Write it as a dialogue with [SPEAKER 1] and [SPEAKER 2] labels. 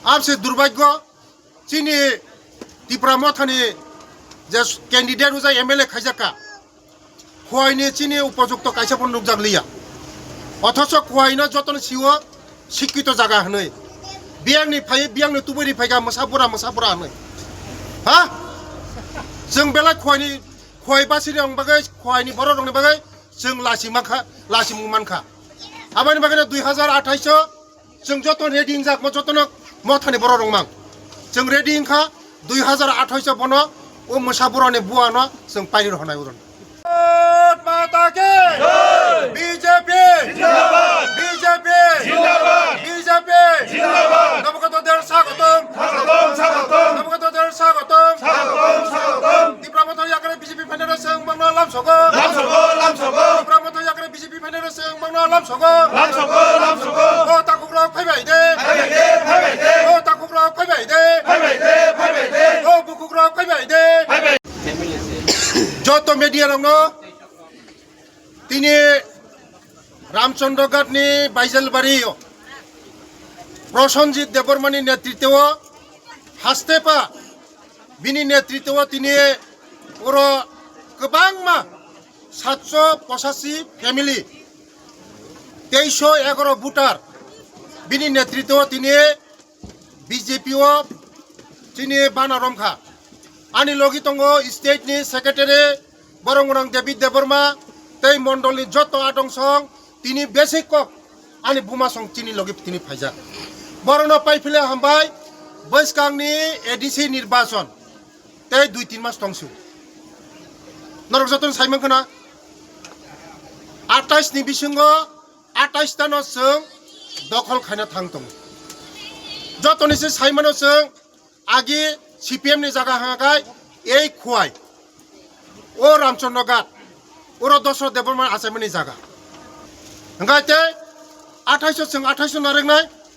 [SPEAKER 1] आपसे दुर्भाग्य चीनी त्रिपुरा मथानी जे कैंडिडेट उजा एमएलए खाइजाका खुआइनि चीनी उपयुक्त काइसाफोर नुकजागलिया अथच खुआइनो जतन सिओ शिक्षित जागा हनै बियांनि फाय बियांनि तुबुरि फायगा मोसाबुरा हनै हा जों बेला खुआइ बासिनि बागै खुआइनि बर' रंनि बागै जों लासिमुमानखा आबानि बागैनो 2028 जों जतन रेडि जाक जतन मथानि बर' रंमां जों रेडि खा 2028 बनो ओ मोसाबुरानि बुआनो जों पाइर होनाय उरन माता के बीजेपी जिंदाबाद बीजेपी जिंदाबाद बीजेपी जिंदाबाद नमगतोदेर स्वागतम नमगतोदेर स्वागतम त्रिपुरा मथानि याकरे बीजेपी फाइनाल जों बांना लामसगो त्रिपुरा मथानि याकरे बीजेपी फाइनाल जों बांना लामसगो ओ ताकुब्रा फाइबाय दे ओ ताकुब्रा फाइबाय दे ओ बुकुब्रा फाइबाय दे যত মিডিয়া রং তিনি রামচন্দ্রগড়নি বাইজালবাড়ি প্রসেনজিৎ দেববর্মানি নেতৃত্ব হাস্তেপা বিনি নেতৃত্ব তিনি পুরো গোबां 785 ফ্যামিলি 2311 ভোটার বিনি নেতৃত্ব তিনি বিজেপিও তিনি বানারমখা आनी लगी दंग स्टेटनि सेक्रेटारि बरंगुरां देबिद देबबर्मा तै मंडलनि जत आदंसं तिनि बेसिक आनी बुमासं तिनि लगी तिनि फाइजा बरनो पाइफिले हामबाय बैसकांनि एडिसि निर्वाचन तै 2-3 मास दंसु नरक जतन साइमन खना 28 नि बिसंगो 28 तानो जों दखल खायना थांदों जतनिसे साइमनो जों आगि सीपीएम नि जागा हागाय এই खुआई ओ रामचंद्रगढ़ ओर दशरथ देबबर्मा आसामनि जागा हंगाते 28 जों 28 नारेंनाय